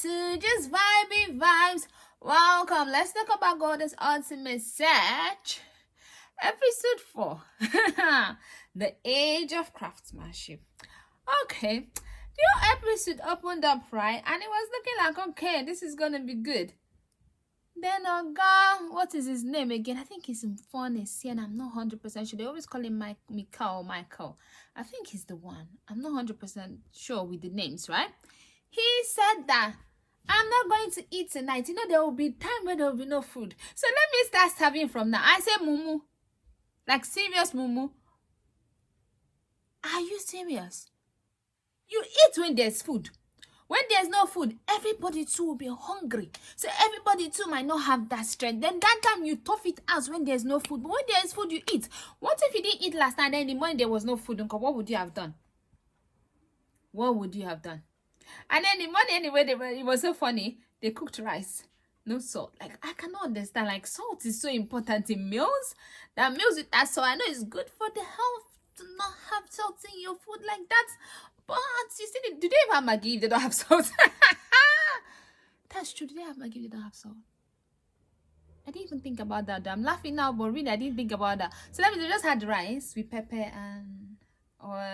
to Just Vibey Vibes. Welcome. Let's talk about Gulder's ultimate search. Episode 4. The Age of Craftsmanship. Okay. The whole episode opened up, right? And it was looking like, okay, this is going to be good. Then Oga, what is his name again? I think he's in Furnace and I'm not 100% sure. They always call him Michael. I think he's the one. I'm not 100% sure with the names, right? He said that I'm not going to eat tonight. You know, there will be time where there will be no food. So let me start serving from now. I say mumu. Like serious mumu. Are you serious? You eat when there's food. When there's no food, everybody too will be hungry. So everybody too might not have that strength. Then that time you tough it out when there's no food. But when there's food, you eat. What if you didn't eat last night and in the morning there was no food? What would you have done? What would you have done? And then in the morning anyway, it was so funny. They cooked rice. No salt. Like, I cannot understand. Like, salt is so important in meals. That meals with that salt, I know it's good for the health to not have salt in your food like that. But you see, do they have Maggi if they don't have salt? That's true. Do they have Maggi if they don't have salt? I didn't even think about that. I'm laughing now, but really, I didn't think about that. So let me just had rice with pepper and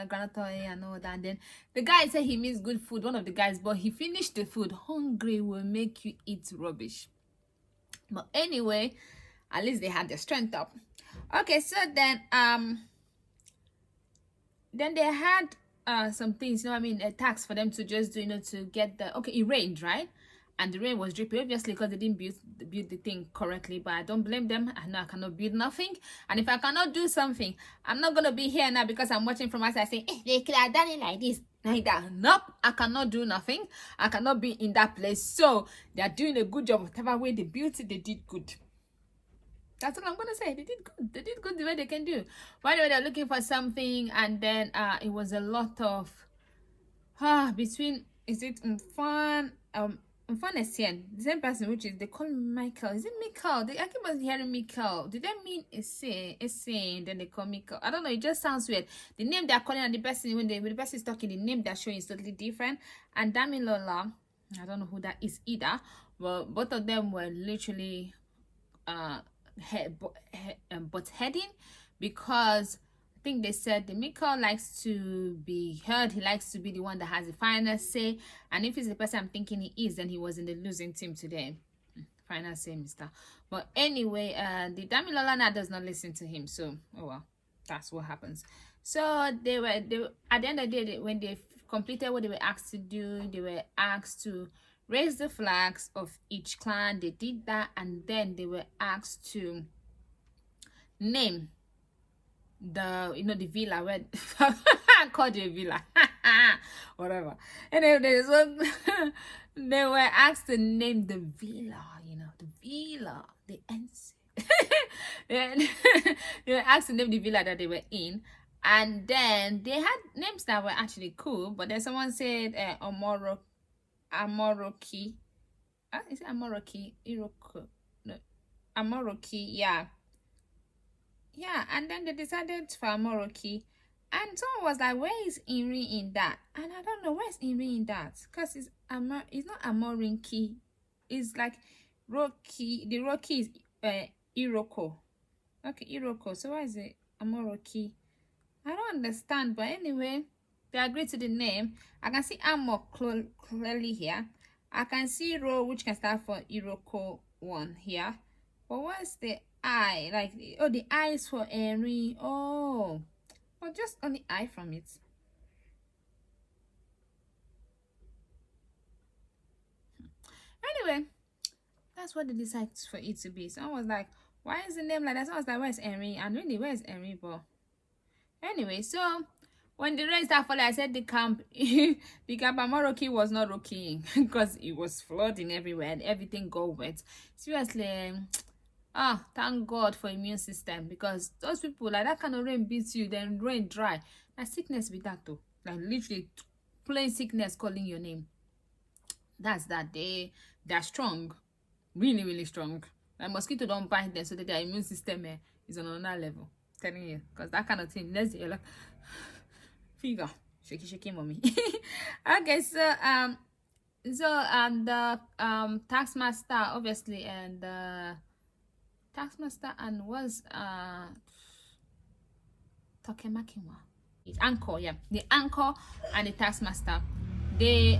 granite oil and all that. And then the guy said he means good food. One of the guys, but he finished the food. Hungry will make you eat rubbish. But anyway, at least they had their strength up. Okay, so then they had some things, a tax for them to just do, to get the, okay, it rained, right? And the rain was dripping, obviously, because they didn't build the thing correctly. But I don't blame them. I know I cannot build nothing. And if I cannot do something, I'm not going to be here now because I'm watching from outside saying, they could have done it like this, like that. Nope, I cannot do nothing. I cannot be in that place. So they're doing a good job. Whatever way they built it, they did good. That's all I'm going to say. They did good. They did good the way they can do. By the way, they're looking for something. And then it was a lot of, between, is it Mfan Essien, the same person, which is, they call him Michael. Is it Michael? I keep on hearing Michael. Did they mean Essien, then they call Michael? I don't know. It just sounds weird. The name they're calling and the person, when the person is talking, the name they're showing is totally different. And Damilola, I don't know who that is either. Well, both of them were literally but heading, because I think they said the Michael likes to be heard. He likes to be the one that has the final say. And if he's the person I'm thinking he is, then he was in the losing team today. Final say, mister. But anyway, the Damilola now does not listen to him. So, oh well, that's what happens. So they were at the end of the day, when they completed what they were asked to do, they were asked to raise the flags of each clan. They did that, and then they were asked to name the the villa where I called it a villa. Whatever. Anyway, they were asked to name the villa, the villa, the NC. They were asked to name the villa that they were in. And then they had names that were actually cool, but then someone said Amoroki. Is it Amoroki? Iroko? No, Amoroki, yeah. Yeah, and then they decided for Amoroki. And someone was like, where is Inri in that? And I don't know, where's Inri in that? Because it's not Amorinki. It's like Roki. The Roki is Iroko. Okay, Iroko. So why is it Amoroki? I don't understand, but anyway, they agreed to the name. I can see Amo clearly here. I can see Ro, which can start for Iroko 1 here. But what's the I? Like, oh, the I is for Henry. Oh, well, just only I from it. Anyway, that's what they decided for it to be. Someone was like, why is the name like that? Someone was like, where's Henry? And really, where's Henry? But anyway, so when the rain started falling, I said the camp Amoroki was not rocking because it was flooding everywhere and everything got wet. Seriously, thank God for immune system, because those people, like, that kind of rain beats you, then rain dry. Like, sickness with that too. Like, literally plain sickness calling your name. That's that. They're strong. Really, really strong. Like, mosquito don't bite them, so that their immune system is on another level. Telling you, because that kind of thing, let's you're like fever, shaky mommy. Okay, so So the taxmaster obviously, and the taxmaster and was Tokemakiwa. Anchor, yeah, the anchor and the taxmaster. They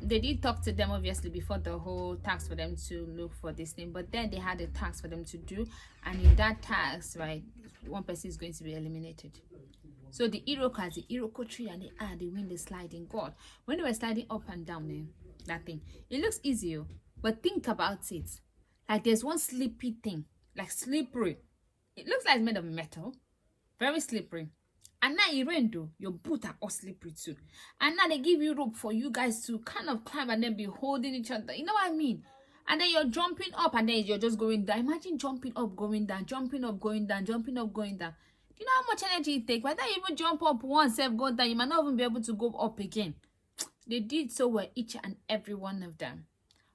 did talk to them obviously before the whole task for them to look for this thing, but then they had a task for them to do, and in that task, right, one person is going to be eliminated. So the Iroko has the Iroko tree, and they win the sliding. God, when they were sliding up and down, that thing, it looks easy, but think about it. Like there's one slippery thing, like slippery. It looks like it's made of metal, very slippery. And now it rain though, your boot are all slippery too. And now they give you rope for you guys to kind of climb and then be holding each other. You know what I mean? And then you're jumping up and then you're just going down. Imagine jumping up, going down, jumping up, going down, jumping up, going down. Do you know how much energy it takes? By the time you even jump up once, go down, you might not even be able to go up again. They did so well, each and every one of them.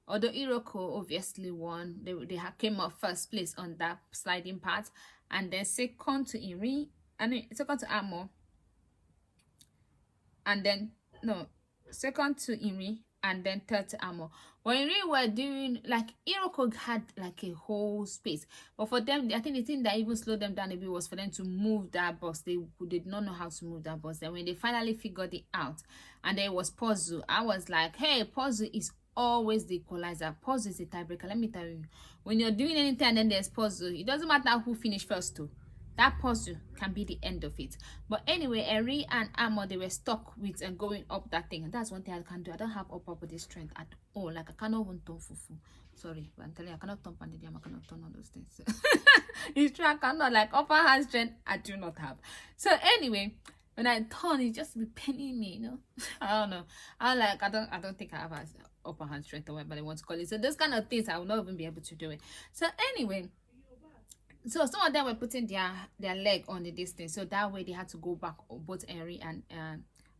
Although Iroko obviously won, they came up first place on that sliding part, and then second to Iri, and second to Amo, and then no, second to Iri, and then third to Amo. When Iri were doing, like, Iroko had like a whole space, but for them, I think the thing that even slowed them down a bit was for them to move that box. They did not know how to move that box. Then when they finally figured it out, and there was puzzle, I was like, hey, puzzle is always the equalizer. Puzzle is a tiebreaker. Let me tell you, when you're doing anything and then there's puzzle, it doesn't matter who finished first too. That puzzle can be the end of it. But anyway, Eri and Amo, they were stuck with going up that thing. And that's one thing I can do. I don't have upper body strength at all. Like, I cannot even turn fufu. Sorry, but I'm telling you, I cannot turn pandedium. I cannot turn all those things. It's true, I cannot. Like, upper hand strength, I do not have. So anyway, when I turn, it just be paining me, you know. I don't know. I don't think I have a upper hand strength or whatever they want to call it. So those kind of things, I will not even be able to do it. So anyway, so some of them were putting their leg on the distance, so that way they had to go back, both Eri and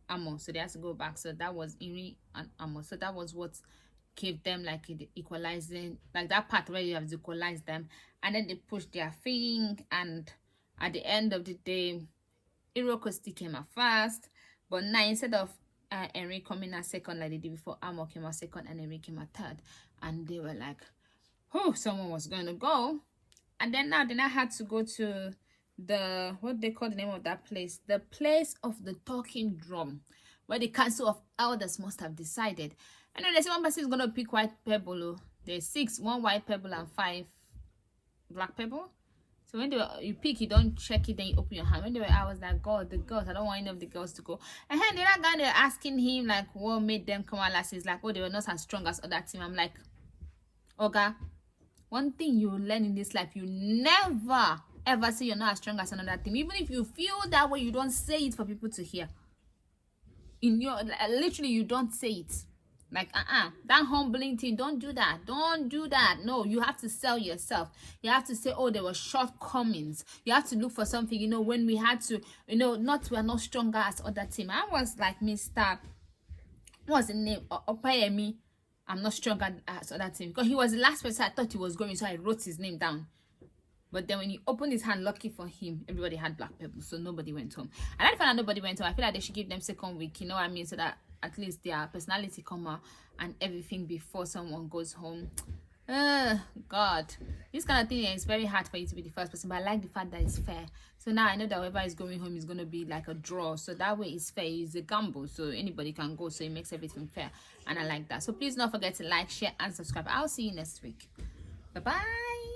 Amo. So they had to go back. So that was Eri and Amo. So that was what gave them like the equalizing, like that part where you have to equalize them, and then they pushed their thing, and at the end of the day, Iroko still came out first. But now, instead of Eri coming out second like they did before, Amo came out second and Eri came out third, and they were like, oh, someone was going to go. And then now I had to go to the, what they call the name of that place, the place of the talking drum, where the council of elders must have decided. And then they say one person is going to pick white pebble. There's 6, 1 white pebble and 5 black pebble. So when you pick, you don't check it, then you open your hand. When they were, I was like, God, the girls, I don't want any of the girls to go. And then the other guy, they were asking him, like, what made them come out last? He's like, oh, they were not as strong as other team. I'm like, Oga, one thing you learn in this life, you never ever say you're not as strong as another team. Even if you feel that way, you don't say it for people to hear. In your, literally, you don't say it. Like, that humbling thing, don't do that. Don't do that. No, you have to sell yourself. You have to say, oh, there were shortcomings. You have to look for something, you know, when we had to, you know, we're not stronger as other team. I was like, Mr. What's the name? Opayemi. I'm not stronger as other team, because he was the last person I thought he was going, so I wrote his name down. But then when he opened his hand, lucky for him, everybody had black pebbles, so nobody went home. And I found out nobody went home. I feel like they should give them second week, you know what I mean, so that at least their personality come out and everything before someone goes home. God, this kind of thing is very hard for you to be the first person, but I like the fact that it's fair. So now I know that whoever is going home is going to be like a draw, so that way it's fair. It's a gamble, so anybody can go, so it makes everything fair, and I like that. So please don't forget to like, share, and subscribe. I'll see you next week. Bye bye.